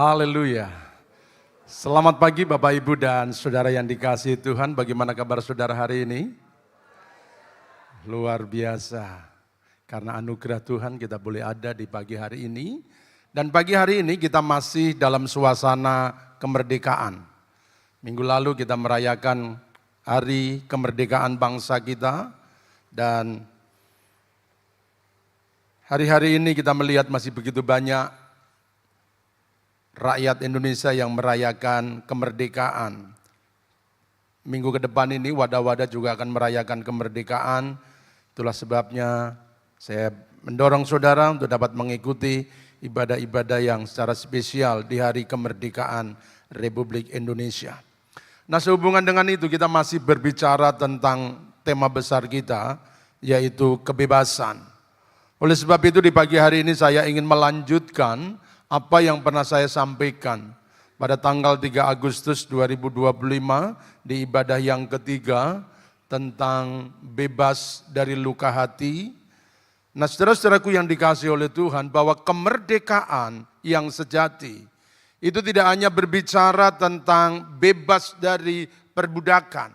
Haleluya. Selamat pagi Bapak Ibu dan Saudara yang dikasihi Tuhan. Bagaimana kabar saudara hari ini? Luar biasa. Karena anugerah Tuhan kita boleh ada di pagi hari ini. Dan pagi hari ini kita masih dalam suasana kemerdekaan. Minggu lalu kita merayakan hari kemerdekaan bangsa kita. Dan hari-hari ini kita melihat masih begitu banyak rakyat Indonesia yang merayakan kemerdekaan. Minggu ke depan ini wadah-wadah juga akan merayakan kemerdekaan. Itulah sebabnya saya mendorong saudara untuk dapat mengikuti ibadah-ibadah yang secara spesial di hari kemerdekaan Republik Indonesia. Nah, sehubungan dengan itu kita masih berbicara tentang tema besar kita, yaitu kebebasan. Oleh sebab itu di pagi hari ini saya ingin melanjutkan apa yang pernah saya sampaikan pada tanggal 3 Agustus 2025 di ibadah yang ketiga tentang bebas dari luka hati. Nah, saudara-saudaraku yang dikasihi oleh Tuhan, bahwa kemerdekaan yang sejati itu tidak hanya berbicara tentang bebas dari perbudakan.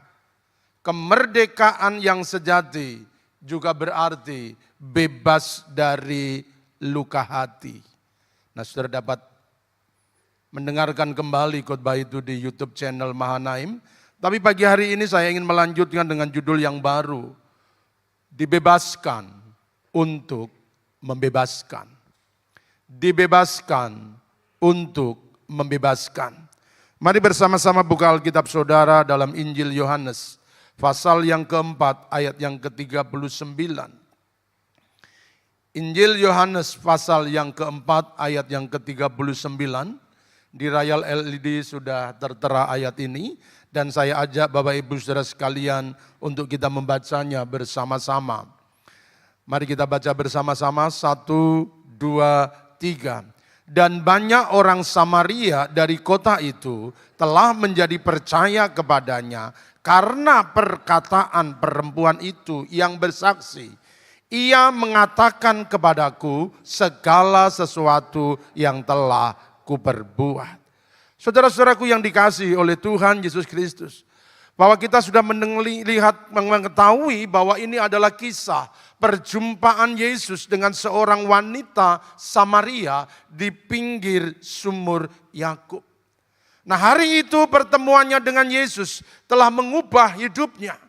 Kemerdekaan yang sejati juga berarti bebas dari luka hati. Nah, saudara dapat mendengarkan kembali khotbah itu di YouTube channel Mahanaim. Tapi pagi hari ini saya ingin melanjutkan dengan judul yang baru. Dibebaskan untuk membebaskan. Dibebaskan untuk membebaskan. Mari bersama-sama buka Alkitab saudara dalam Injil Yohanes. Pasal yang keempat ayat yang ke-39. Injil Yohanes pasal yang keempat ayat yang ke-39. Di layar LED sudah tertera ayat ini. Dan saya ajak Bapak Ibu Saudara sekalian untuk kita membacanya bersama-sama. Mari kita baca bersama-sama. 1, 2, 3. Dan banyak orang Samaria dari kota itu telah menjadi percaya kepadanya karena perkataan perempuan itu yang bersaksi. Ia mengatakan kepadaku segala sesuatu yang telah kuperbuat. Saudara-saudaraku yang dikasihi oleh Tuhan Yesus Kristus, bahwa kita sudah mengetahui bahwa ini adalah kisah perjumpaan Yesus dengan seorang wanita Samaria di pinggir sumur Yakub. Nah, hari itu pertemuannya dengan Yesus telah mengubah hidupnya.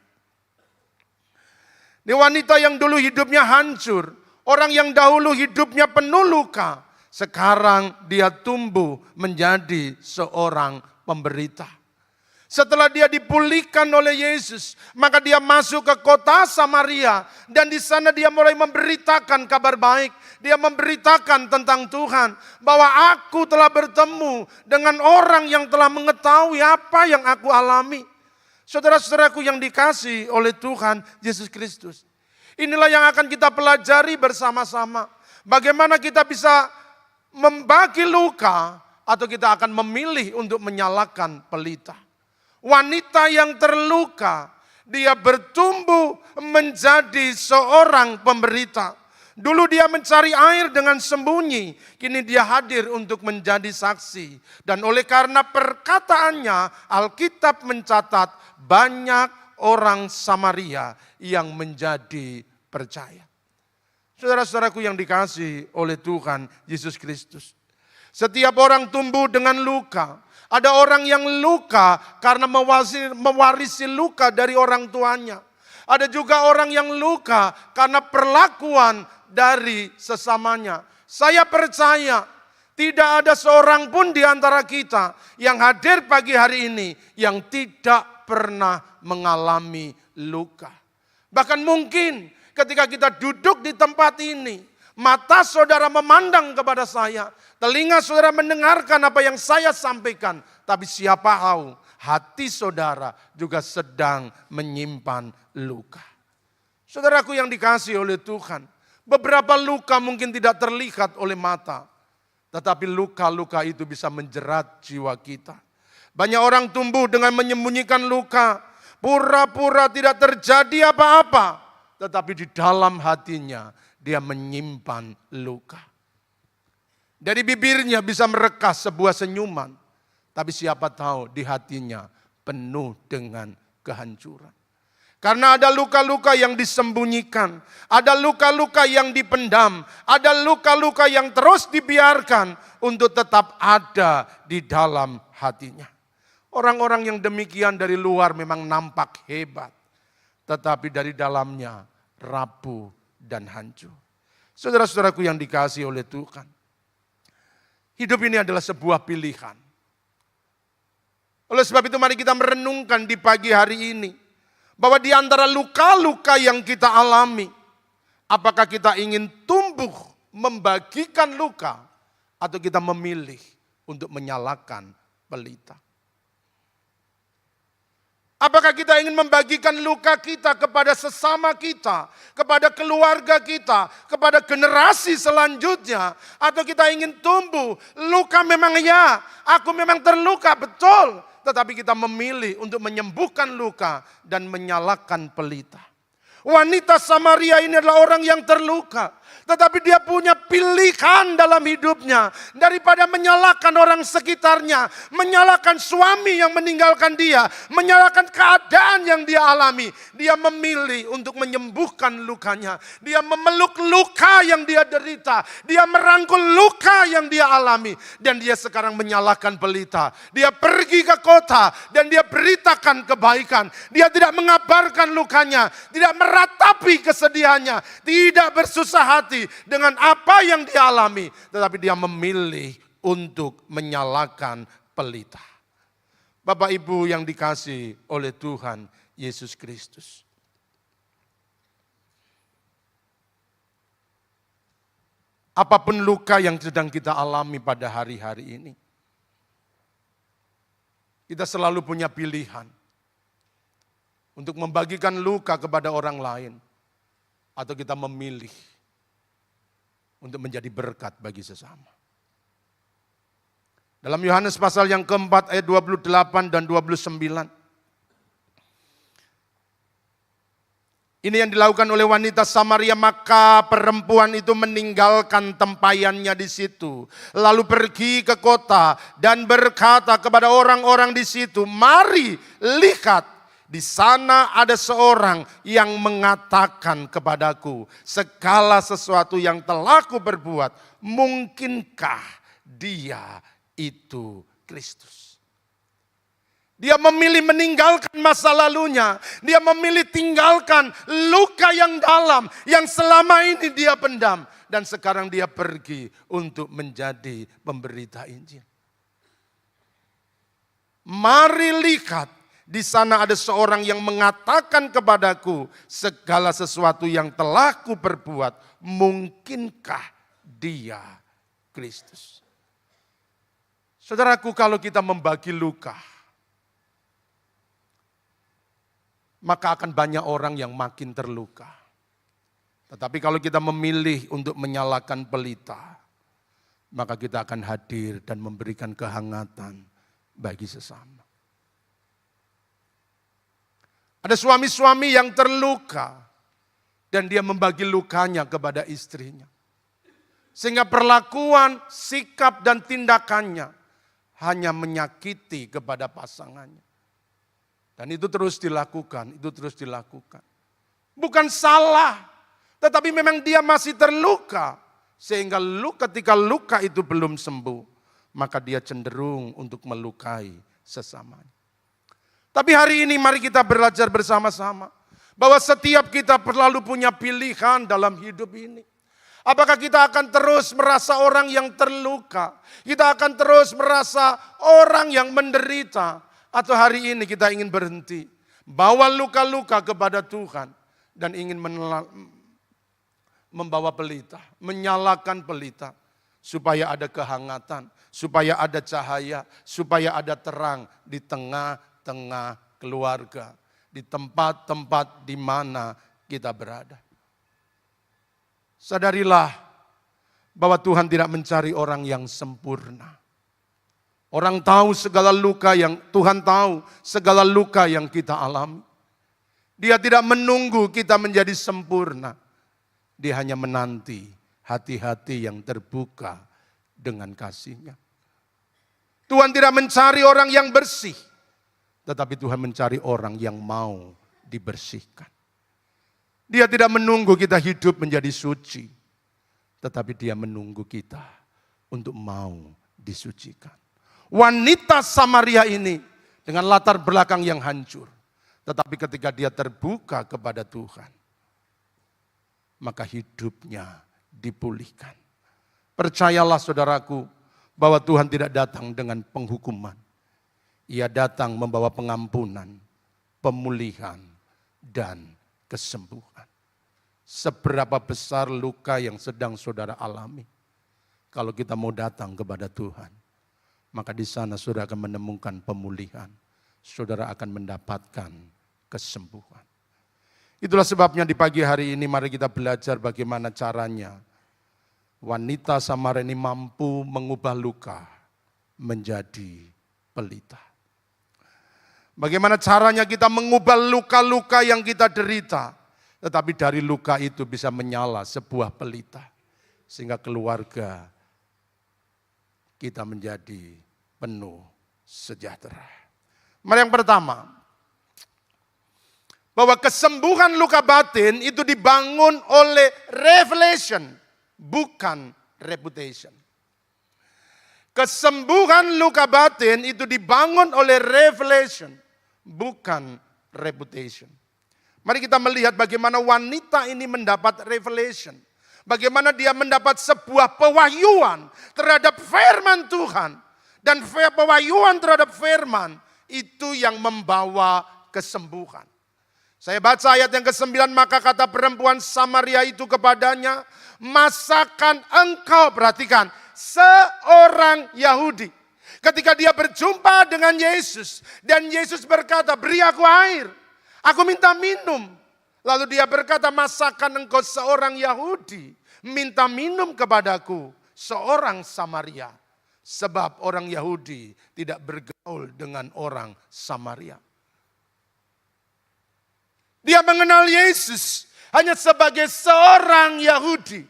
Ini wanita yang dulu hidupnya hancur, orang yang dahulu hidupnya penuh luka, sekarang dia tumbuh menjadi seorang pemberita. Setelah dia dipulihkan oleh Yesus, maka dia masuk ke kota Samaria dan di sana dia mulai memberitakan kabar baik. Dia memberitakan tentang Tuhan, bahwa aku telah bertemu dengan orang yang telah mengetahui apa yang aku alami. Saudara-saudaraku yang dikasihi oleh Tuhan Yesus Kristus. Inilah yang akan kita pelajari bersama-sama. Bagaimana kita bisa membagi luka atau kita akan memilih untuk menyalakan pelita. Wanita yang terluka, dia bertumbuh menjadi seorang pemberita. Dulu dia mencari air dengan sembunyi, kini dia hadir untuk menjadi saksi. Dan oleh karena perkataannya, Alkitab mencatat banyak orang Samaria yang menjadi percaya. Saudara-saudaraku yang dikasihi oleh Tuhan Yesus Kristus. Setiap orang tumbuh dengan luka. Ada orang yang luka karena mewarisi luka dari orang tuanya. Ada juga orang yang luka karena perlakuan dari sesamanya. Saya percaya tidak ada seorang pun di antara kita yang hadir pagi hari ini yang tidak pernah mengalami luka. Bahkan mungkin ketika kita duduk di tempat ini, mata saudara memandang kepada saya, telinga saudara mendengarkan apa yang saya sampaikan, tapi siapa tahu hati saudara juga sedang menyimpan luka. Saudaraku yang dikasihi oleh Tuhan, beberapa luka mungkin tidak terlihat oleh mata, tetapi luka-luka itu bisa menjerat jiwa kita. Banyak orang tumbuh dengan menyembunyikan luka, pura-pura tidak terjadi apa-apa, tetapi di dalam hatinya dia menyimpan luka. Dari bibirnya bisa merekah sebuah senyuman. Tapi siapa tahu di hatinya penuh dengan kehancuran. Karena ada luka-luka yang disembunyikan. Ada luka-luka yang dipendam. Ada luka-luka yang terus dibiarkan untuk tetap ada di dalam hatinya. Orang-orang yang demikian dari luar memang nampak hebat. Tetapi dari dalamnya rapuh dan hancur. Saudara-saudaraku yang dikasihi oleh Tuhan. Hidup ini adalah sebuah pilihan. Oleh sebab itu mari kita merenungkan di pagi hari ini. Bahwa di antara luka-luka yang kita alami. Apakah kita ingin tumbuh membagikan luka. Atau kita memilih untuk menyalakan pelita. Apakah kita ingin membagikan luka kita kepada sesama kita. Kepada keluarga kita. Kepada generasi selanjutnya. Atau kita ingin tumbuh. Luka memang ya. Aku memang terluka, betul. Tetapi kita memilih untuk menyembuhkan luka dan menyalakan pelita. Wanita Samaria ini adalah orang yang terluka. Tetapi dia punya pilihan dalam hidupnya. Daripada menyalahkan orang sekitarnya. Menyalahkan suami yang meninggalkan dia. Menyalahkan keadaan yang dia alami. Dia memilih untuk menyembuhkan lukanya. Dia memeluk luka yang dia derita. Dia merangkul luka yang dia alami. Dan dia sekarang menyalahkan pelita. Dia pergi ke kota dan dia beritakan kebaikan. Dia tidak mengabarkan lukanya. Tidak meratapi kesedihannya. Tidak bersusah hati dengan apa yang dia alami, tetapi dia memilih untuk menyalakan pelita. Bapak Ibu yang dikasihi oleh Tuhan Yesus Kristus. Apapun luka yang sedang kita alami pada hari-hari ini, kita selalu punya pilihan untuk membagikan luka kepada orang lain, atau kita memilih untuk menjadi berkat bagi sesama. Dalam Yohanes pasal yang keempat ayat 28 dan 29. Ini yang dilakukan oleh wanita Samaria, maka perempuan itu meninggalkan tempayannya di situ. Lalu pergi ke kota dan berkata kepada orang-orang di situ, "Mari lihat. Di sana ada seorang yang mengatakan kepadaku, segala sesuatu yang telah kuperbuat, mungkinkah dia itu Kristus?" Dia memilih meninggalkan masa lalunya. Dia memilih tinggalkan luka yang dalam, yang selama ini dia pendam. Dan sekarang dia pergi untuk menjadi pemberita Injil. Mari lihat. Di sana ada seorang yang mengatakan kepadaku, segala sesuatu yang telah kuperbuat, mungkinkah dia Kristus? Saudaraku, kalau kita membagi luka, maka akan banyak orang yang makin terluka. Tetapi kalau kita memilih untuk menyalakan pelita, maka kita akan hadir dan memberikan kehangatan bagi sesama. Ada suami-suami yang terluka dan dia membagi lukanya kepada istrinya. Sehingga perlakuan, sikap dan tindakannya hanya menyakiti kepada pasangannya. Dan itu terus dilakukan, Bukan salah, tetapi memang dia masih terluka. Sehingga ketika luka itu belum sembuh, maka dia cenderung untuk melukai sesamanya. Tapi hari ini mari kita belajar bersama-sama bahwa setiap kita selalu punya pilihan dalam hidup ini. Apakah kita akan terus merasa orang yang terluka? Kita akan terus merasa orang yang menderita? Atau hari ini kita ingin berhenti, bawa luka-luka kepada Tuhan dan ingin membawa pelita, menyalakan pelita supaya ada kehangatan, supaya ada cahaya, supaya ada terang di tengah keluarga, di tempat-tempat di mana kita berada. Sadarilah bahwa Tuhan tidak mencari orang yang sempurna. Orang tahu segala luka yang Tuhan tahu, segala luka yang kita alami. Dia tidak menunggu kita menjadi sempurna. Dia hanya menanti hati-hati yang terbuka dengan kasih-Nya. Tuhan tidak mencari orang yang bersih, tetapi Tuhan mencari orang yang mau dibersihkan. Dia tidak menunggu kita hidup menjadi suci, tetapi Dia menunggu kita untuk mau disucikan. Wanita Samaria ini dengan latar belakang yang hancur, tetapi ketika dia terbuka kepada Tuhan, maka hidupnya dipulihkan. Percayalah saudaraku, bahwa Tuhan tidak datang dengan penghukuman. Ia datang membawa pengampunan, pemulihan, dan kesembuhan. Seberapa besar luka yang sedang saudara alami, kalau kita mau datang kepada Tuhan, maka di sana saudara akan menemukan pemulihan. Saudara akan mendapatkan kesembuhan. Itulah sebabnya di pagi hari ini mari kita belajar bagaimana caranya wanita Samaria ini mampu mengubah luka menjadi pelita. Bagaimana caranya kita mengubah luka-luka yang kita derita, tetapi dari luka itu bisa menyala sebuah pelita, sehingga keluarga kita menjadi penuh sejahtera. Mari yang pertama, bahwa kesembuhan luka batin itu dibangun oleh revelation, bukan reputation. Kesembuhan luka batin itu dibangun oleh revelation, bukan reputation. Mari kita melihat bagaimana wanita ini mendapat revelation. Bagaimana dia mendapat sebuah pewahyuan terhadap firman Tuhan. Dan pewahyuan terhadap firman itu yang membawa kesembuhan. Saya baca ayat yang ke-9, maka kata perempuan Samaria itu kepadanya, masakan engkau, perhatikan, seorang Yahudi. Ketika dia berjumpa dengan Yesus, dan Yesus berkata, beri aku air, aku minta minum. Lalu dia berkata, masakan engkau seorang Yahudi, minta minum kepadaku, seorang Samaria. Sebab orang Yahudi tidak bergaul dengan orang Samaria. Dia mengenal Yesus hanya sebagai seorang Yahudi.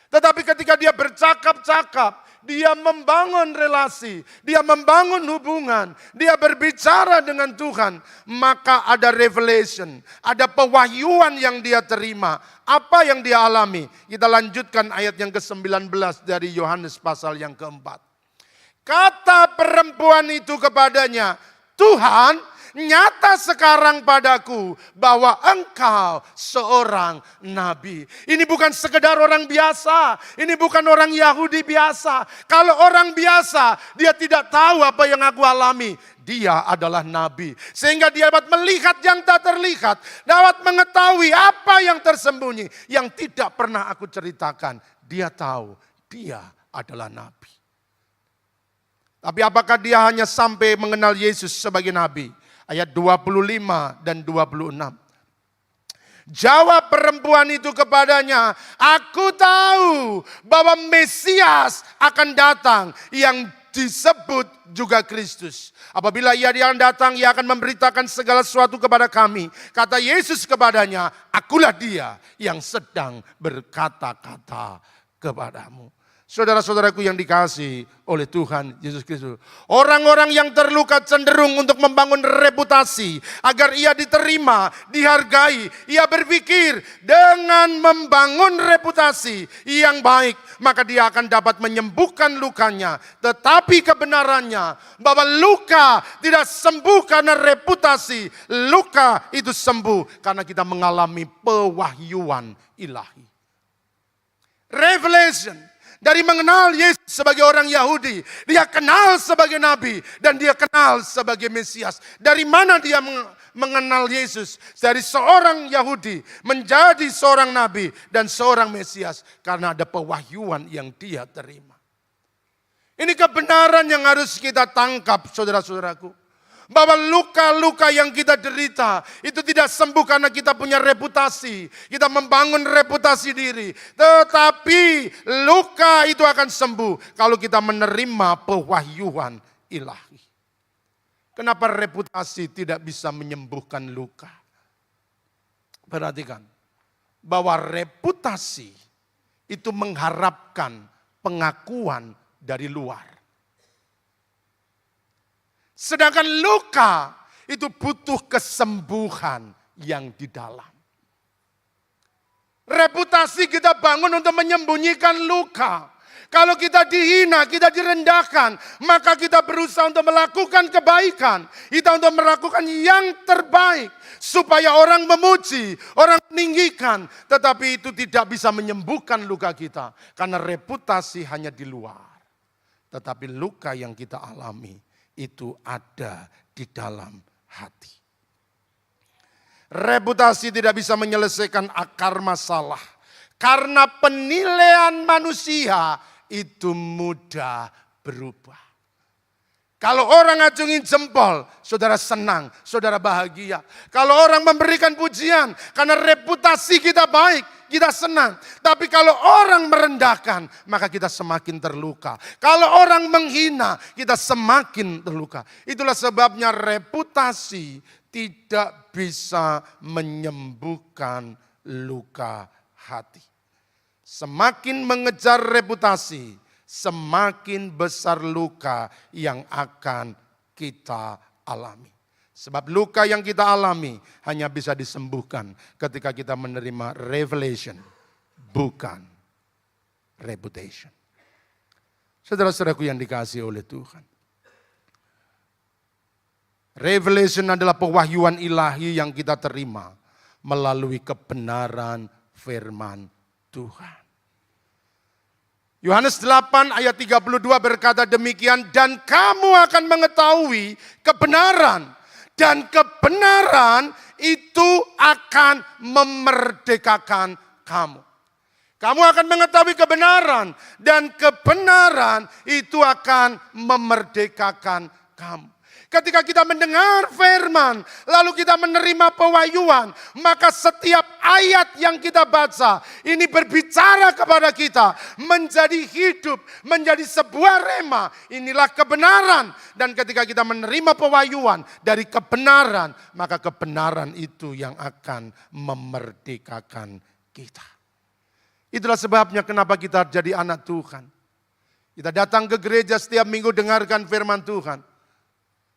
Tetapi ketika dia bercakap-cakap, dia membangun relasi, dia membangun hubungan, dia berbicara dengan Tuhan, maka ada revelation, ada pewahyuan yang dia terima. Apa yang dia alami? Kita lanjutkan ayat yang ke-19 dari Yohanes pasal yang keempat. Kata perempuan itu kepadanya, Tuhan, nyata sekarang padaku bahwa engkau seorang nabi. Ini bukan sekedar orang biasa. Ini bukan orang Yahudi biasa. Kalau orang biasa, dia tidak tahu apa yang aku alami. Dia adalah nabi. Sehingga dia dapat melihat yang tak terlihat. Dapat mengetahui apa yang tersembunyi. Yang tidak pernah aku ceritakan. Dia tahu dia adalah nabi. Tapi apakah dia hanya sampai mengenal Yesus sebagai nabi? Ayat 25 dan 26. Jawab perempuan itu kepadanya, aku tahu bahwa Mesias akan datang yang disebut juga Kristus. Apabila ia datang, ia akan memberitakan segala sesuatu kepada kami. Kata Yesus kepadanya, akulah dia yang sedang berkata-kata kepadamu. Saudara-saudaraku yang dikasihi oleh Tuhan Yesus Kristus. Orang-orang yang terluka cenderung untuk membangun reputasi. Agar ia diterima, dihargai. Ia berpikir dengan membangun reputasi yang baik. Maka dia akan dapat menyembuhkan lukanya. Tetapi kebenarannya bahwa luka tidak sembuh karena reputasi. Luka itu sembuh karena kita mengalami pewahyuan ilahi. Revelation. Dari mengenal Yesus sebagai orang Yahudi, dia kenal sebagai nabi dan dia kenal sebagai Mesias. Dari mana dia mengenal Yesus? Dari seorang Yahudi menjadi seorang nabi dan seorang Mesias karena ada pewahyuan yang dia terima. Ini kebenaran yang harus kita tangkap, saudara-saudaraku. Bahwa luka-luka yang kita derita itu tidak sembuh karena kita punya reputasi. Kita membangun reputasi diri. Tetapi luka itu akan sembuh kalau kita menerima pewahyuan ilahi. Kenapa reputasi tidak bisa menyembuhkan luka? Perhatikan. Bahwa reputasi itu mengharapkan pengakuan dari luar. Sedangkan luka itu butuh kesembuhan yang di dalam. Reputasi kita bangun untuk menyembunyikan luka. Kalau kita dihina, kita direndahkan, maka kita berusaha untuk melakukan kebaikan. Kita untuk melakukan yang terbaik. Supaya orang memuji, orang meninggikan. Tetapi itu tidak bisa menyembuhkan luka kita. Karena reputasi hanya di luar. Tetapi luka yang kita alami itu ada di dalam hati. Reputasi tidak bisa menyelesaikan akar masalah. Karena penilaian manusia itu mudah berubah. Kalau orang ngacungin jempol, saudara senang, saudara bahagia. Kalau orang memberikan pujian, karena reputasi kita baik, kita senang. Tapi kalau orang merendahkan, maka kita semakin terluka. Kalau orang menghina, kita semakin terluka. Itulah sebabnya reputasi tidak bisa menyembuhkan luka hati. Semakin mengejar reputasi, semakin besar luka yang akan kita alami. Sebab luka yang kita alami hanya bisa disembuhkan ketika kita menerima revelation, bukan reputation. Saudara-saudaraku yang dikasihi oleh Tuhan. Revelation adalah pewahyuan ilahi yang kita terima melalui kebenaran firman Tuhan. Yohanes 8 ayat 32 berkata demikian, dan kamu akan mengetahui kebenaran, dan kebenaran itu akan memerdekakan kamu. Kamu akan mengetahui kebenaran, dan kebenaran itu akan memerdekakan kamu. Ketika kita mendengar firman, lalu kita menerima pewahyuan, maka setiap ayat yang kita baca, ini berbicara kepada kita, menjadi hidup, menjadi sebuah rema. Inilah kebenaran. Dan ketika kita menerima pewahyuan dari kebenaran, maka kebenaran itu yang akan memerdekakan kita. Itulah sebabnya kenapa kita jadi anak Tuhan. Kita datang ke gereja setiap minggu dengarkan firman Tuhan.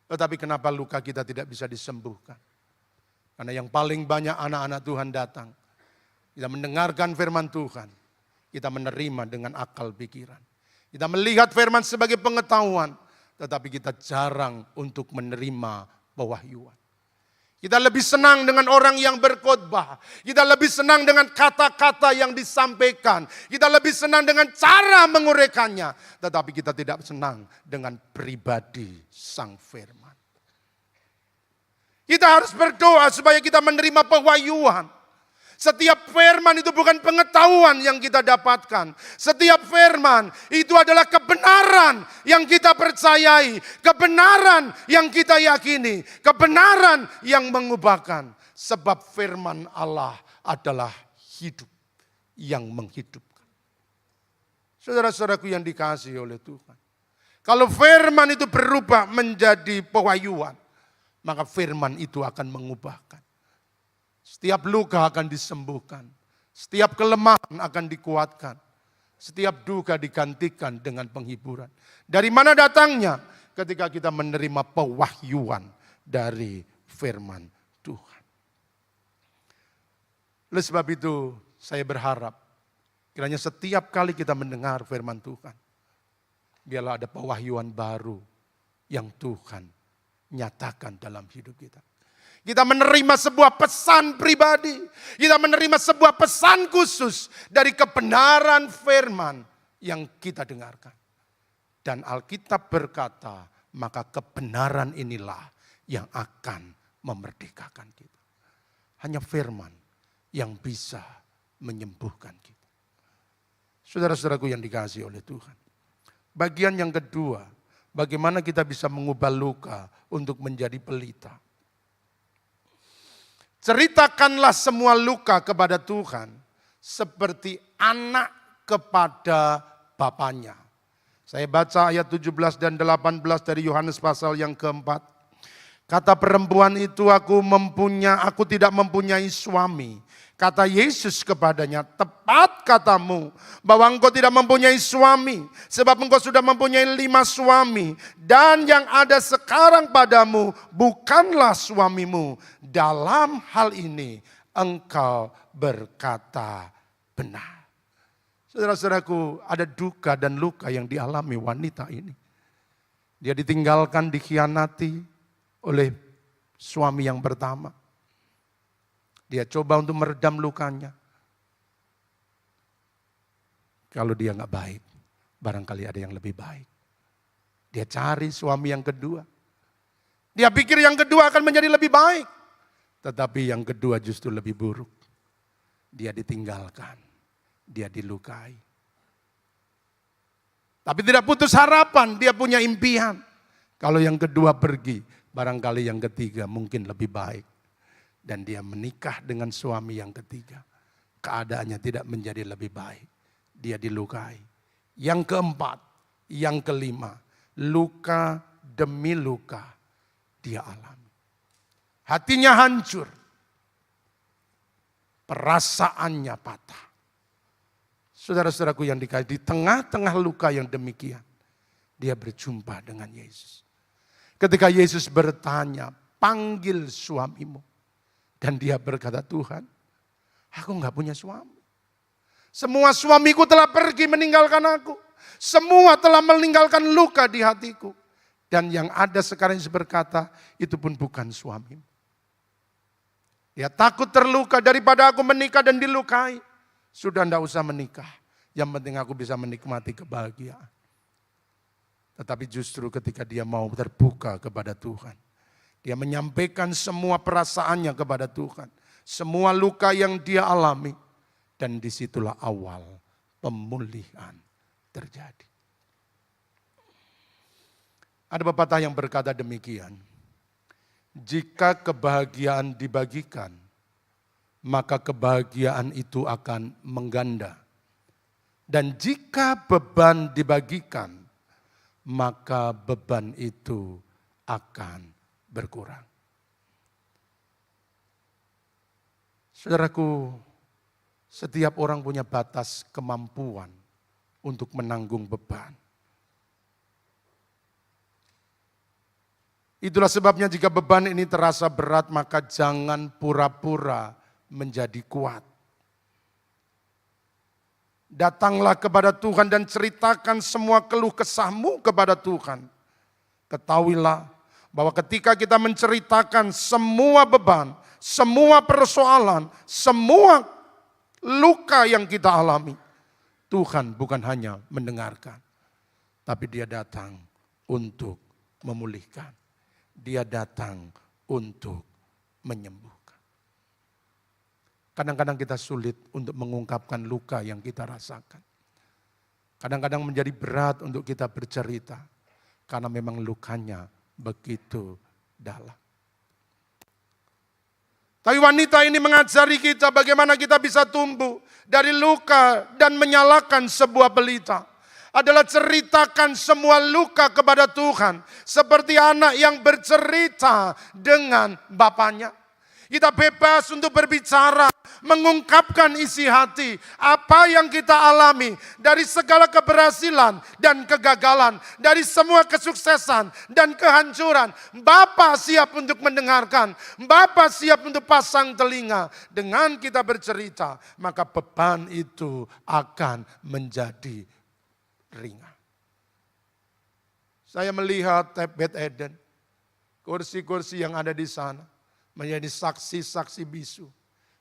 Tetapi kenapa luka kita tidak bisa disembuhkan? Karena yang paling banyak anak-anak Tuhan datang. Kita mendengarkan firman Tuhan. Kita menerima dengan akal pikiran. Kita melihat firman sebagai pengetahuan. Tetapi kita jarang untuk menerima pewahyuan. Kita lebih senang dengan orang yang berkhotbah. Kita lebih senang dengan kata-kata yang disampaikan. Kita lebih senang dengan cara menguraikannya. Tetapi kita tidak senang dengan pribadi sang firman. Kita harus berdoa supaya kita menerima pewahyuan. Setiap firman itu bukan pengetahuan yang kita dapatkan. Setiap firman itu adalah kebenaran yang kita percayai. Kebenaran yang kita yakini. Kebenaran yang mengubahkan. Sebab firman Allah adalah hidup yang menghidupkan. Saudara-saudaraku yang dikasihi oleh Tuhan. Kalau firman itu berubah menjadi pewahyuan, maka firman itu akan mengubahkan. Setiap luka akan disembuhkan. Setiap kelemahan akan dikuatkan. Setiap duka digantikan dengan penghiburan. Dari mana datangnya? Ketika kita menerima pewahyuan dari firman Tuhan. Oleh sebab itu saya berharap kiranya setiap kali kita mendengar firman Tuhan, biarlah ada pewahyuan baru yang Tuhan nyatakan dalam hidup kita. Kita menerima sebuah pesan pribadi. Kita menerima sebuah pesan khusus dari kebenaran firman yang kita dengarkan. Dan Alkitab berkata, maka kebenaran inilah yang akan memerdekakan kita. Hanya firman yang bisa menyembuhkan kita. Saudara-saudaraku yang dikasihi oleh Tuhan. Bagian yang kedua, bagaimana kita bisa mengubah luka untuk menjadi pelita. Ceritakanlah semua luka kepada Tuhan seperti anak kepada bapaknya. Saya baca ayat 17 dan 18 dari Yohanes pasal yang keempat. Kata perempuan itu, aku tidak mempunyai suami. Kata Yesus kepadanya, tepat katamu bahwa engkau tidak mempunyai suami. Sebab engkau sudah mempunyai 5 suami. Dan yang ada sekarang padamu bukanlah suamimu. Dalam hal ini engkau berkata benar. Saudara-saudaraku, ada duka dan luka yang dialami wanita ini. Dia ditinggalkan, dikhianati oleh suami yang pertama. Dia coba untuk meredam lukanya. Kalau dia nggak baik, barangkali ada yang lebih baik. Dia cari suami yang kedua. Dia pikir yang kedua akan menjadi lebih baik. Tetapi yang kedua justru lebih buruk. Dia ditinggalkan, dia dilukai. Tapi tidak putus harapan, dia punya impian. Kalau yang kedua pergi, barangkali yang ketiga mungkin lebih baik. Dan dia menikah dengan suami yang ketiga. Keadaannya tidak menjadi lebih baik. Dia dilukai. Yang keempat, yang kelima, luka demi luka dia alami. Hatinya hancur. Perasaannya patah. Saudara-saudaraku yang dikasihi, di tengah-tengah luka yang demikian, dia berjumpa dengan Yesus. Ketika Yesus bertanya, panggil suamimu. Dan dia berkata, Tuhan, aku gak punya suami. Semua suamiku telah pergi meninggalkan aku. Semua telah meninggalkan luka di hatiku. Dan yang ada sekarang Yesus berkata, itu pun bukan suamimu. Dia takut terluka daripada aku menikah dan dilukai. Sudah tidak usah menikah. Yang penting aku bisa menikmati kebahagiaan. Tetapi justru ketika dia mau terbuka kepada Tuhan. Dia menyampaikan semua perasaannya kepada Tuhan. Semua luka yang dia alami. Dan disitulah awal pemulihan terjadi. Ada pepatah yang berkata demikian. Jika kebahagiaan dibagikan, maka kebahagiaan itu akan mengganda. Dan jika beban dibagikan, maka beban itu akan berkurang. Saudaraku, setiap orang punya batas kemampuan untuk menanggung beban. Itulah sebabnya jika beban ini terasa berat, maka jangan pura-pura menjadi kuat. Datanglah kepada Tuhan dan ceritakan semua keluh kesahmu kepada Tuhan. Ketahuilah bahwa ketika kita menceritakan semua beban, semua persoalan, semua luka yang kita alami, Tuhan bukan hanya mendengarkan, tapi Dia datang untuk memulihkan. Dia datang untuk menyembuhkan. Kadang-kadang kita sulit untuk mengungkapkan luka yang kita rasakan. Kadang-kadang menjadi berat untuk kita bercerita. Karena memang lukanya begitu dalam. Tapi wanita ini mengajari kita bagaimana kita bisa tumbuh dari luka dan menyalakan sebuah pelita. Adalah ceritakan semua luka kepada Tuhan. Seperti anak yang bercerita dengan bapaknya. Kita bebas untuk berbicara, mengungkapkan isi hati. Apa yang kita alami dari segala keberhasilan dan kegagalan. Dari semua kesuksesan dan kehancuran. Bapa siap untuk mendengarkan. Bapa siap untuk pasang telinga. Dengan kita bercerita, maka beban itu akan menjadi ringan. Saya melihat Beth Eden. Kursi-kursi yang ada di sana. Menjadi saksi-saksi bisu.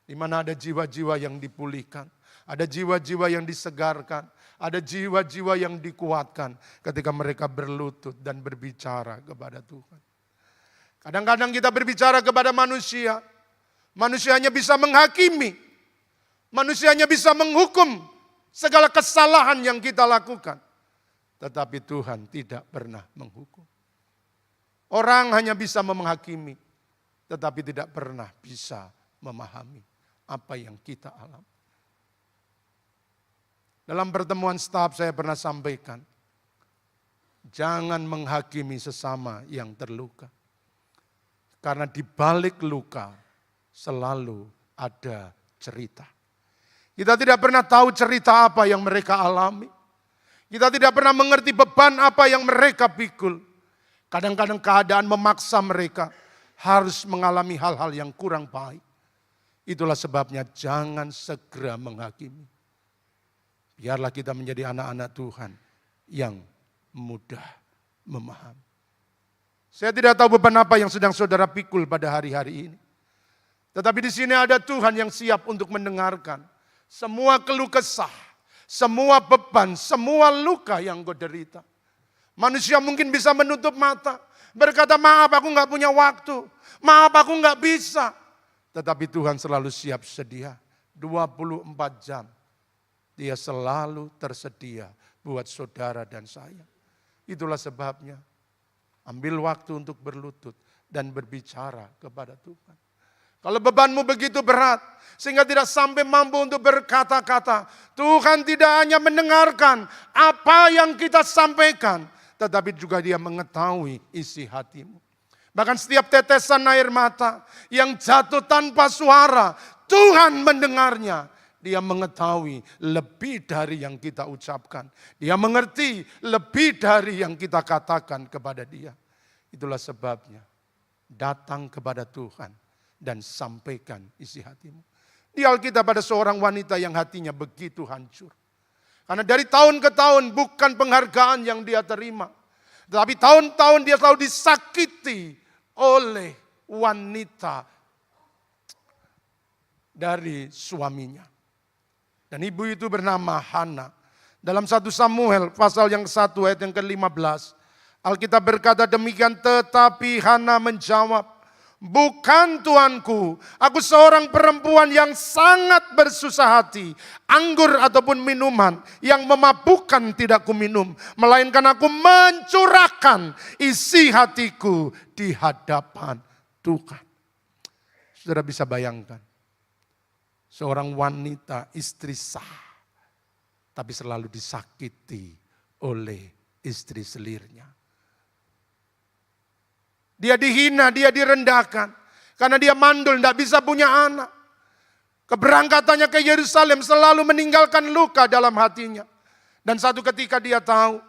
Di mana ada jiwa-jiwa yang dipulihkan. Ada jiwa-jiwa yang disegarkan. Ada jiwa-jiwa yang dikuatkan. Ketika mereka berlutut dan berbicara kepada Tuhan. Kadang-kadang kita berbicara kepada manusia. Manusianya bisa menghakimi. Manusianya bisa menghukum segala kesalahan yang kita lakukan. Tetapi Tuhan tidak pernah menghukum. Orang hanya bisa menghakimi. Tetapi tidak pernah bisa memahami apa yang kita alami. Dalam pertemuan staf saya pernah sampaikan, jangan menghakimi sesama yang terluka. Karena di balik luka selalu ada cerita. Kita tidak pernah tahu cerita apa yang mereka alami. Kita tidak pernah mengerti beban apa yang mereka pikul. Kadang-kadang keadaan memaksa mereka harus mengalami hal-hal yang kurang baik. Itulah sebabnya jangan segera menghakimi. Biarlah kita menjadi anak-anak Tuhan yang mudah memahami. Saya tidak tahu beban apa yang sedang saudara pikul pada hari-hari ini. Tetapi di sini ada Tuhan yang siap untuk mendengarkan semua keluh kesah, semua beban, semua luka yang kau derita. Manusia mungkin bisa menutup mata, berkata maaf aku nggak punya waktu, maaf aku nggak bisa. Tetapi Tuhan selalu siap sedia, 24 jam. Dia selalu tersedia buat saudara dan saya. Itulah sebabnya ambil waktu untuk berlutut dan berbicara kepada Tuhan. Kalau bebanmu begitu berat sehingga tidak sampai mampu untuk berkata-kata, Tuhan tidak hanya mendengarkan apa yang kita sampaikan, tetapi juga Dia mengetahui isi hatimu. Bahkan setiap tetesan air mata yang jatuh tanpa suara, Tuhan mendengarnya. Dia mengetahui lebih dari yang kita ucapkan. Dia mengerti lebih dari yang kita katakan kepada Dia. Itulah sebabnya datang kepada Tuhan dan sampaikan isi hatimu. Di Alkitab ada seorang wanita yang hatinya begitu hancur. Karena dari tahun ke tahun bukan penghargaan yang dia terima. Tetapi tahun-tahun dia selalu disakiti oleh wanita dari suaminya. Dan ibu itu bernama Hana. Dalam 1 Samuel pasal yang 1 ayat yang ke-15. Alkitab berkata demikian, tetapi Hana menjawab, bukan tuanku, aku seorang perempuan yang sangat bersusah hati. Anggur ataupun minuman yang memabukkan tidak kuminum. Melainkan aku mencurahkan isi hatiku di hadapan Tuhan. Saudara bisa bayangkan. Seorang wanita istri sah. Tapi selalu disakiti oleh istri selirnya. Dia dihina, dia direndahkan. Karena dia mandul, tidak bisa punya anak. Keberangkatannya ke Yerusalem selalu meninggalkan luka dalam hatinya. Dan satu ketika dia tahu,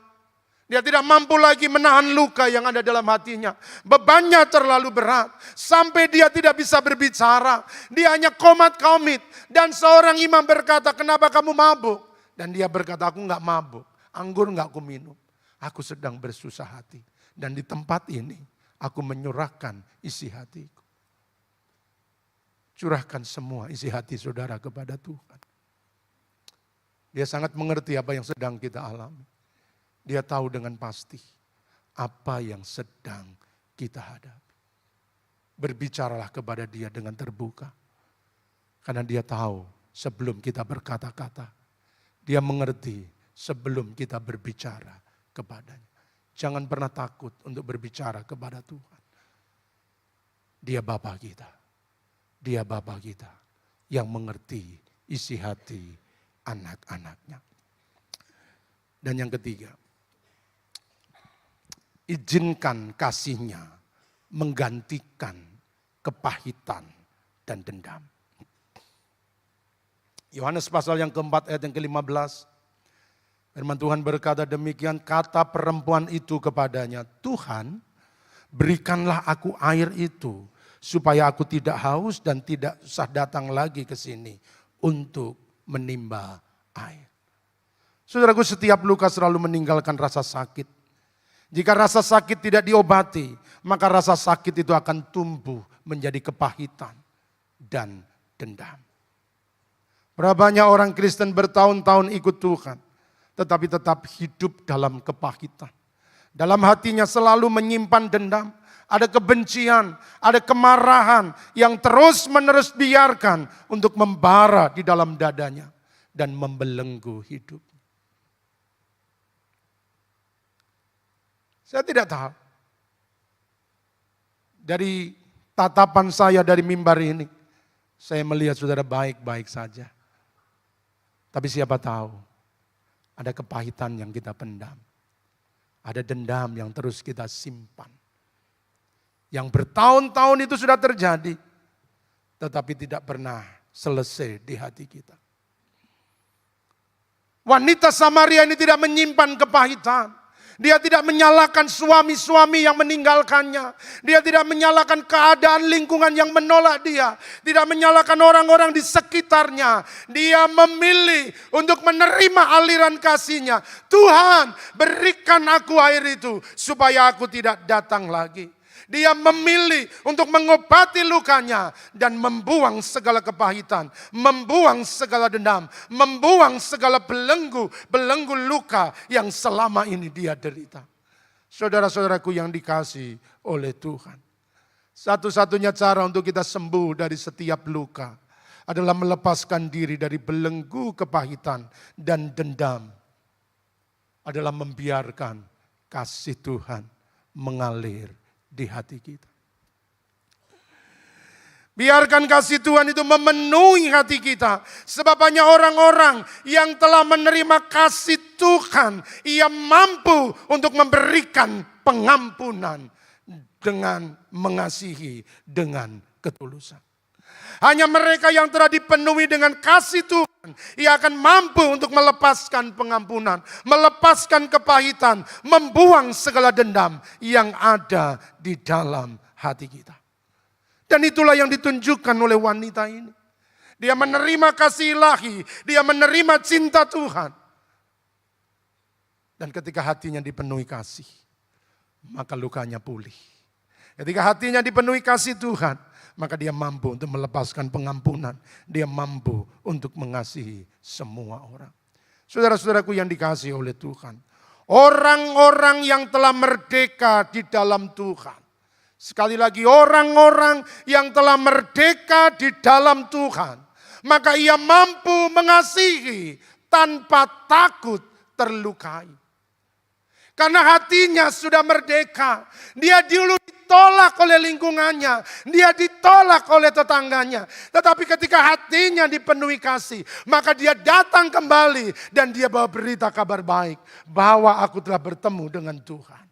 dia tidak mampu lagi menahan luka yang ada dalam hatinya. Bebannya terlalu berat. Sampai dia tidak bisa berbicara. Dia hanya komat-komit. Dan seorang imam berkata, kenapa kamu mabuk? Dan dia berkata, aku enggak mabuk. Anggur enggak aku minum. Aku sedang bersusah hati. Dan di tempat ini, aku menyurahkan isi hatiku. Curahkan semua isi hati saudara kepada Tuhan. Dia sangat mengerti apa yang sedang kita alami. Dia tahu dengan pasti apa yang sedang kita hadapi. Berbicaralah kepada Dia dengan terbuka. Karena Dia tahu sebelum kita berkata-kata. Dia mengerti sebelum kita berbicara kepadanya. Jangan pernah takut untuk berbicara kepada Tuhan. Dia Bapa kita. Dia Bapa kita yang mengerti isi hati anak-anaknya. Dan yang ketiga, izinkan kasih-Nya menggantikan kepahitan dan dendam. Yohanes pasal yang keempat ayat yang ke-15. Firman Tuhan berkata demikian, kata perempuan itu kepadanya, Tuhan berikanlah aku air itu supaya aku tidak haus dan tidak usah datang lagi ke sini untuk menimba air. Saudaraku, setiap luka selalu meninggalkan rasa sakit. Jika rasa sakit tidak diobati, maka rasa sakit itu akan tumbuh menjadi kepahitan dan dendam. Berapa banyak orang Kristen bertahun-tahun ikut Tuhan, tetapi tetap hidup dalam kepahitan. Dalam hatinya selalu menyimpan dendam, ada kebencian, ada kemarahan yang terus-menerus biarkan untuk membara di dalam dadanya dan membelenggu hidup. Saya tidak tahu. Dari tatapan saya dari mimbar ini, saya melihat saudara baik-baik saja. Tapi siapa tahu, ada kepahitan yang kita pendam. Ada dendam yang terus kita simpan. Yang bertahun-tahun itu sudah terjadi, tetapi tidak pernah selesai di hati kita. Wanita Samaria ini tidak menyimpan kepahitan. Dia tidak menyalahkan suami-suami yang meninggalkannya. Dia tidak menyalahkan keadaan lingkungan yang menolak dia. Tidak menyalahkan orang-orang di sekitarnya. Dia memilih untuk menerima aliran kasih-Nya. Tuhan, berikan aku air itu supaya aku tidak datang lagi. Dia memilih untuk mengobati lukanya dan membuang segala kepahitan, membuang segala dendam, membuang segala belenggu luka yang selama ini dia derita. Saudara-saudaraku yang dikasihi oleh Tuhan, satu-satunya cara untuk kita sembuh dari setiap luka adalah melepaskan diri dari belenggu kepahitan dan dendam, adalah membiarkan kasih Tuhan mengalir di hati kita. Biarkan kasih Tuhan itu memenuhi hati kita. Sebab hanya orang-orang yang telah menerima kasih Tuhan, ia mampu untuk memberikan pengampunan dengan mengasihi dengan ketulusan. Hanya mereka yang telah dipenuhi dengan kasih Tuhan, ia akan mampu untuk melepaskan pengampunan, melepaskan kepahitan, membuang segala dendam yang ada di dalam hati kita. Dan itulah yang ditunjukkan oleh wanita ini. Dia menerima kasih ilahi, dia menerima cinta Tuhan. Dan ketika hatinya dipenuhi kasih, maka lukanya pulih. Ketika hatinya dipenuhi kasih Tuhan, maka dia mampu untuk melepaskan pengampunan. Dia mampu untuk mengasihi semua orang. Saudara-saudaraku yang dikasihi oleh Tuhan, orang-orang yang telah merdeka di dalam Tuhan. Sekali lagi, orang-orang yang telah merdeka di dalam Tuhan, maka ia mampu mengasihi tanpa takut terlukai. Karena hatinya sudah merdeka. Dia dulu ditolak oleh lingkungannya. Dia ditolak oleh tetangganya. Tetapi ketika hatinya dipenuhi kasih, maka dia datang kembali dan dia bawa berita kabar baik. Bahwa aku telah bertemu dengan Tuhan.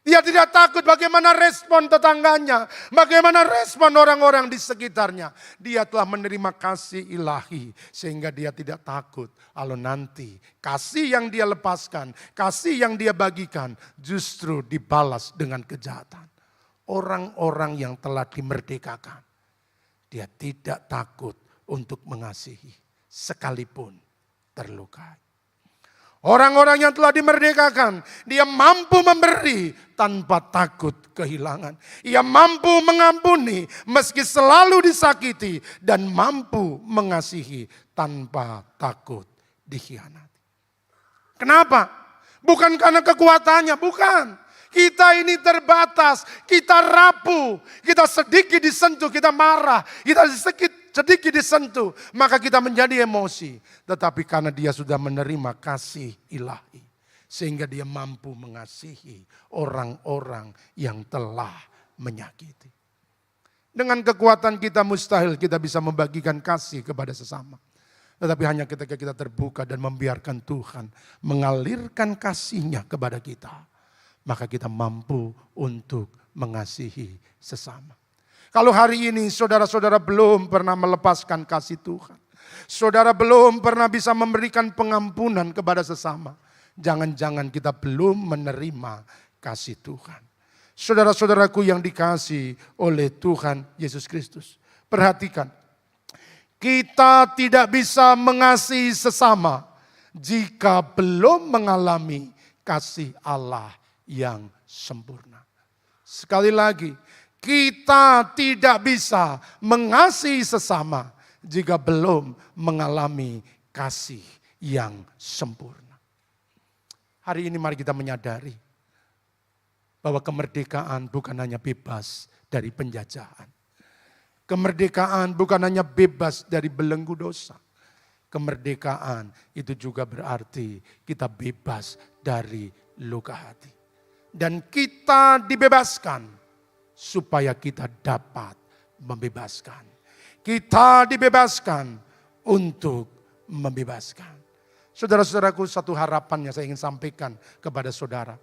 Dia tidak takut bagaimana respon tetangganya. Bagaimana respon orang-orang di sekitarnya. Dia telah menerima kasih ilahi. Sehingga dia tidak takut. Kalau nanti kasih yang dia lepaskan. Kasih yang dia bagikan. Justru dibalas dengan kejahatan. Orang-orang yang telah dimerdekakan. Dia tidak takut untuk mengasihi. Sekalipun terlukai. Orang-orang yang telah dimerdekakan, dia mampu memberi tanpa takut kehilangan. Ia mampu mengampuni meski selalu disakiti dan mampu mengasihi tanpa takut dikhianati. Kenapa? Bukan karena kekuatannya, bukan. Kita ini terbatas, kita rapuh, kita sedikit disentuh, kita marah, kita sedikit disentuh, maka kita menjadi emosi. Tetapi karena dia sudah menerima kasih ilahi, sehingga dia mampu mengasihi orang-orang yang telah menyakiti. Dengan kekuatan kita mustahil kita bisa membagikan kasih kepada sesama. Tetapi hanya ketika kita terbuka dan membiarkan Tuhan mengalirkan kasih-Nya kepada kita, maka kita mampu untuk mengasihi sesama. Kalau hari ini saudara-saudara belum pernah melepaskan kasih Tuhan, saudara belum pernah bisa memberikan pengampunan kepada sesama, jangan-jangan kita belum menerima kasih Tuhan. Saudara-saudaraku yang dikasihi oleh Tuhan Yesus Kristus, perhatikan, kita tidak bisa mengasihi sesama jika belum mengalami kasih Allah yang sempurna. Sekali lagi, kita tidak bisa mengasihi sesama jika belum mengalami kasih yang sempurna. Hari ini mari kita menyadari bahwa kemerdekaan bukan hanya bebas dari penjajahan. Kemerdekaan bukan hanya bebas dari belenggu dosa. Kemerdekaan itu juga berarti kita bebas dari luka hati. Dan kita dibebaskan supaya kita dapat membebaskan. Kita dibebaskan untuk membebaskan. Saudara-saudaraku, satu harapan yang saya ingin sampaikan kepada saudara.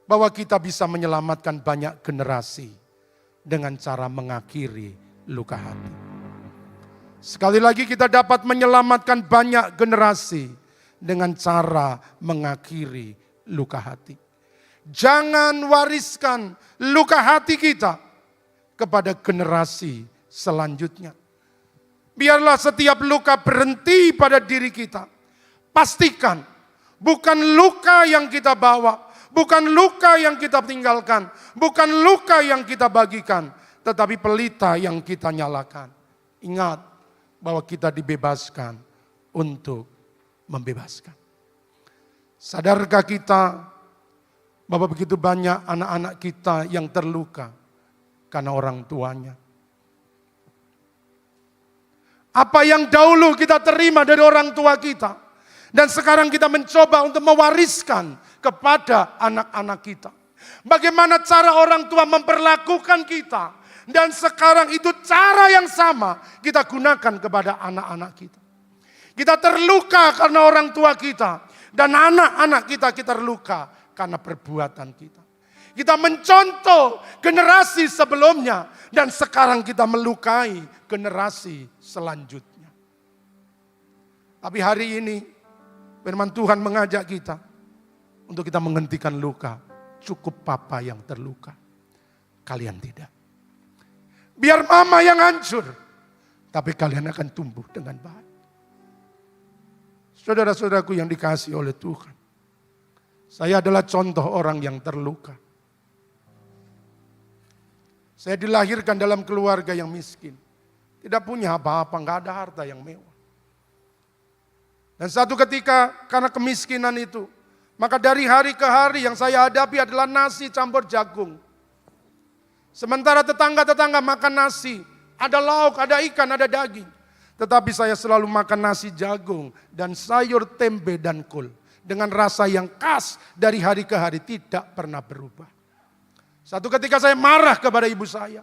bahwa kita bisa menyelamatkan banyak generasi dengan cara mengakhiri luka hati. Sekali lagi kita dapat menyelamatkan banyak generasi dengan cara mengakhiri luka hati. Jangan wariskan luka hati kita kepada generasi selanjutnya. Biarlah setiap luka berhenti pada diri kita. Pastikan bukan luka yang kita bawa, bukan luka yang kita tinggalkan, bukan luka yang kita bagikan, tetapi pelita yang kita nyalakan. Ingat bahwa kita dibebaskan untuk membebaskan. Sadarkah kita bahwa begitu banyak anak-anak kita yang terluka karena orang tuanya? Apa yang dahulu kita terima dari orang tua kita, dan sekarang kita mencoba untuk mewariskan kepada anak-anak kita. Bagaimana cara orang tua memperlakukan kita, dan sekarang itu cara yang sama kita gunakan kepada anak-anak kita. Kita terluka karena orang tua kita, dan anak-anak kita terluka karena perbuatan kita. Kita mencontoh generasi sebelumnya, dan sekarang kita melukai generasi selanjutnya. Tapi hari ini firman Tuhan mengajak kita untuk kita menghentikan luka. Cukup papa yang terluka, kalian tidak. Biar mama yang hancur, tapi kalian akan tumbuh dengan baik. Saudara-saudaraku yang dikasihi oleh Tuhan, saya adalah contoh orang yang terluka. Saya dilahirkan dalam keluarga yang miskin. Tidak punya apa-apa, nggak ada harta yang mewah. Dan satu ketika karena kemiskinan itu, maka dari hari ke hari yang saya hadapi adalah nasi campur jagung. Sementara tetangga-tetangga makan nasi, ada lauk, ada ikan, ada daging. Tetapi saya selalu makan nasi jagung dan sayur tempe dan kol. Dengan rasa yang khas dari hari ke hari tidak pernah berubah. Satu ketika saya marah kepada ibu saya.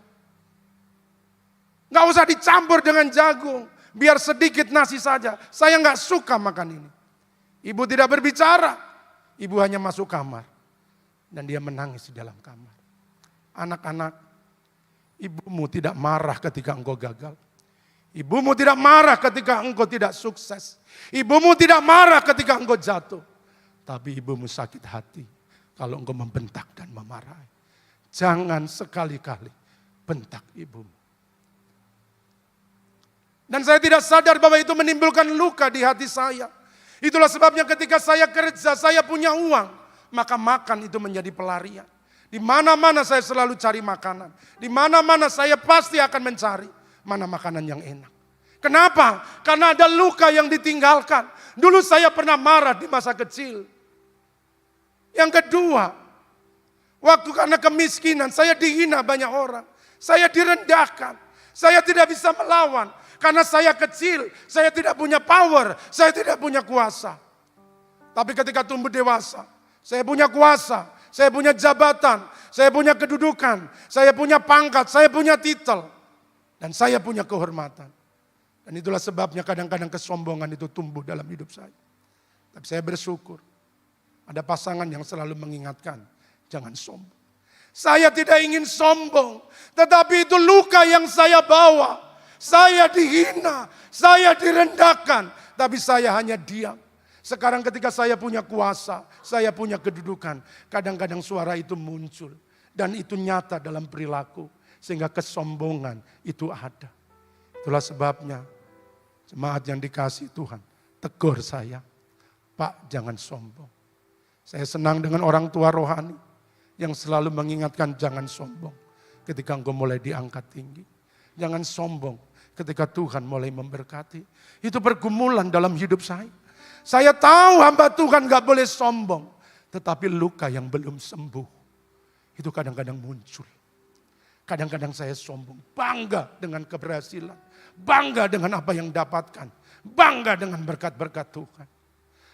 Nggak usah dicampur dengan jagung, biar sedikit nasi saja. Saya nggak suka makan ini. Ibu tidak berbicara. Ibu hanya masuk kamar. Dan dia menangis di dalam kamar. Anak-anak, ibumu tidak marah ketika engkau gagal. Ibumu tidak marah ketika engkau tidak sukses. Ibumu tidak marah ketika engkau jatuh. Tapi ibumu sakit hati kalau engkau membentak dan memarahi. Jangan sekali-kali bentak ibumu. Dan saya tidak sadar bahwa itu menimbulkan luka di hati saya. Itulah sebabnya ketika saya kerja, saya punya uang, maka makan itu menjadi pelarian. Di mana-mana saya selalu cari makanan. Di mana-mana saya pasti akan mencari mana makanan yang enak. Kenapa? Karena ada luka yang ditinggalkan. Dulu saya pernah marah di masa kecil. Yang kedua, waktu karena kemiskinan, saya dihina banyak orang. Saya direndahkan. Saya tidak bisa melawan. Karena saya kecil, saya tidak punya power, saya tidak punya kuasa. Tapi ketika tumbuh dewasa, saya punya kuasa, saya punya jabatan, saya punya kedudukan, saya punya pangkat, saya punya titel. Dan saya punya kehormatan. Dan itulah sebabnya kadang-kadang kesombongan itu tumbuh dalam hidup saya. Tapi saya bersyukur, ada pasangan yang selalu mengingatkan, jangan sombong. Saya tidak ingin sombong, tetapi itu luka yang saya bawa. Saya dihina, saya direndahkan, tapi saya hanya diam. Sekarang ketika saya punya kuasa, saya punya kedudukan, kadang-kadang suara itu muncul. Dan itu nyata dalam perilaku, sehingga kesombongan itu ada. Itulah sebabnya, jemaat yang dikasihi Tuhan, tegur saya, Pak jangan sombong. Saya senang dengan orang tua rohani, yang selalu mengingatkan jangan sombong, ketika engkau mulai diangkat tinggi. Jangan sombong ketika Tuhan mulai memberkati. Itu pergumulan dalam hidup saya. Saya tahu hamba Tuhan gak boleh sombong. Tetapi luka yang belum sembuh, itu kadang-kadang muncul. Kadang-kadang saya sombong, bangga dengan keberhasilan. Bangga dengan apa yang dapatkan. Bangga dengan berkat-berkat Tuhan.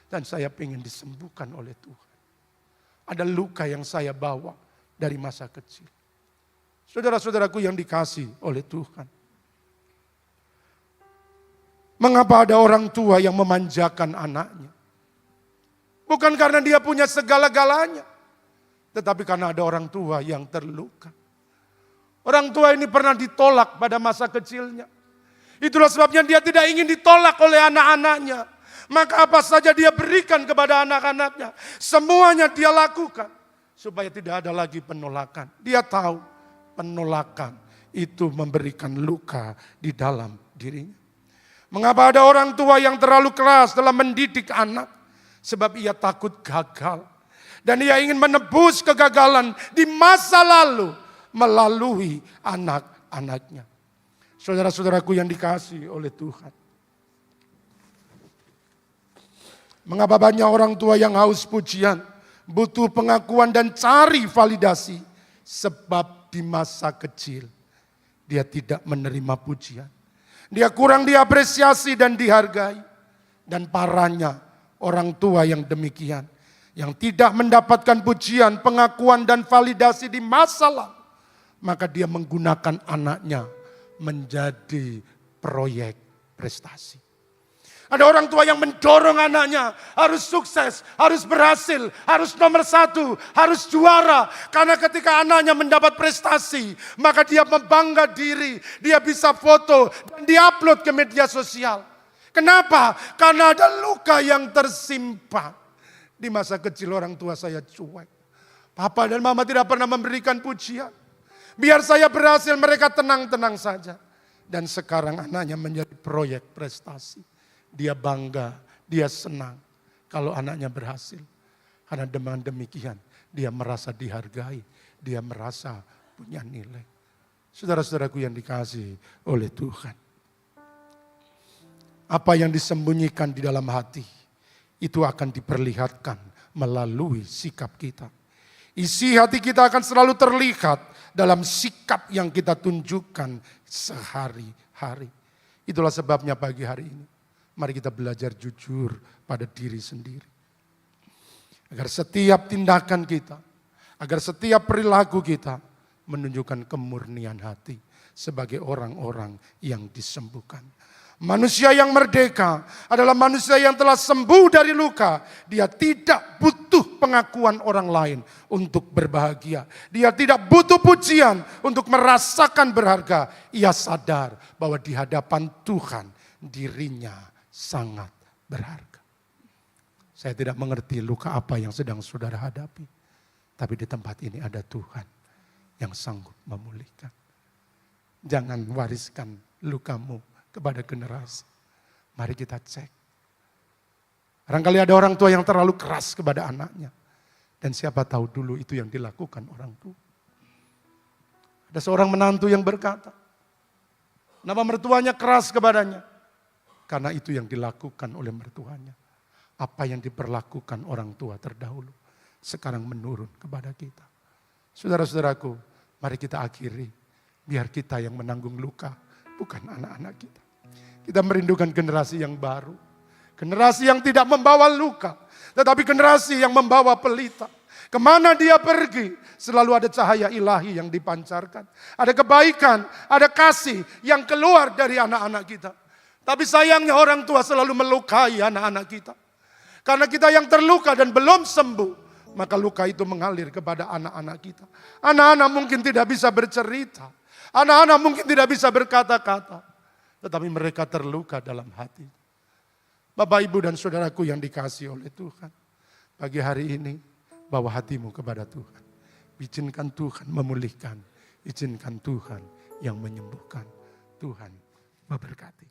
Dan saya ingin disembuhkan oleh Tuhan. Ada luka yang saya bawa dari masa kecil. Saudara-saudaraku yang dikasihi oleh Tuhan. Mengapa ada orang tua yang memanjakan anaknya? Bukan karena dia punya segala-galanya. Tetapi karena ada orang tua yang terluka. Orang tua ini pernah ditolak pada masa kecilnya. Itulah sebabnya dia tidak ingin ditolak oleh anak-anaknya. Maka apa saja dia berikan kepada anak-anaknya. Semuanya dia lakukan. Supaya tidak ada lagi penolakan. Dia tahu penolakan itu memberikan luka di dalam dirinya. Mengapa ada orang tua yang terlalu keras dalam mendidik anak? Sebab ia takut gagal. Dan ia ingin menebus kegagalan di masa lalu melalui anak-anaknya. Saudara-saudaraku yang dikasihi oleh Tuhan. Mengapa banyak orang tua yang haus pujian, butuh pengakuan dan cari validasi? Sebab di masa kecil dia tidak menerima pujian. Dia kurang diapresiasi dan dihargai. Dan parahnya orang tua yang demikian, yang tidak mendapatkan pujian, pengakuan dan validasi di masa lalu, maka dia menggunakan anaknya menjadi proyek prestasi. Ada orang tua yang mendorong anaknya harus sukses, harus berhasil, harus nomor 1, harus juara. Karena ketika anaknya mendapat prestasi, maka dia membangga diri, dia bisa foto dan diupload ke media sosial. Kenapa? Karena ada luka yang tersimpan. Di masa kecil orang tua saya cuek. Papa dan mama tidak pernah memberikan pujian. Biar saya berhasil, mereka tenang-tenang saja. Dan sekarang anaknya menjadi proyek prestasi. Dia bangga, dia senang kalau anaknya berhasil. Karena dengan demikian dia merasa dihargai, dia merasa punya nilai. Saudara-saudaraku yang dikasihi oleh Tuhan. Apa yang disembunyikan di dalam hati, itu akan diperlihatkan melalui sikap kita. Isi hati kita akan selalu terlihat dalam sikap yang kita tunjukkan sehari-hari. Itulah sebabnya pagi hari ini, mari kita belajar jujur pada diri sendiri. Agar setiap tindakan kita, agar setiap perilaku kita menunjukkan kemurnian hati sebagai orang-orang yang disembuhkan. Manusia yang merdeka adalah manusia yang telah sembuh dari luka. Dia tidak butuh pengakuan orang lain untuk berbahagia. Dia tidak butuh pujian untuk merasakan berharga. Ia sadar bahwa di hadapan Tuhan dirinya sangat berharga. Saya tidak mengerti luka apa yang sedang saudara hadapi. Tapi di tempat ini ada Tuhan yang sanggup memulihkan. Jangan wariskan lukamu kepada generasi. Mari kita cek. Barangkali ada orang tua yang terlalu keras kepada anaknya. Dan siapa tahu dulu itu yang dilakukan orang tua. Ada seorang menantu yang berkata, nama mertuanya keras kepadanya. Karena itu yang dilakukan oleh mertuanya. Apa yang diperlakukan orang tua terdahulu, sekarang menurun kepada kita. Saudara-saudaraku, mari kita akhiri. Biar kita yang menanggung luka, bukan anak-anak kita. Kita merindukan generasi yang baru. Generasi yang tidak membawa luka. Tetapi generasi yang membawa pelita. Kemana dia pergi, selalu ada cahaya ilahi yang dipancarkan. Ada kebaikan, ada kasih yang keluar dari anak-anak kita. Tapi sayangnya orang tua selalu melukai anak-anak kita. Karena kita yang terluka dan belum sembuh, maka luka itu mengalir kepada anak-anak kita. Anak-anak mungkin tidak bisa bercerita. Anak-anak mungkin tidak bisa berkata-kata. Tetapi mereka terluka dalam hati. Bapak, Ibu, dan saudaraku yang dikasihi oleh Tuhan. Pagi hari ini, bawa hatimu kepada Tuhan. Izinkan Tuhan memulihkan. Izinkan Tuhan yang menyembuhkan. Tuhan memberkati.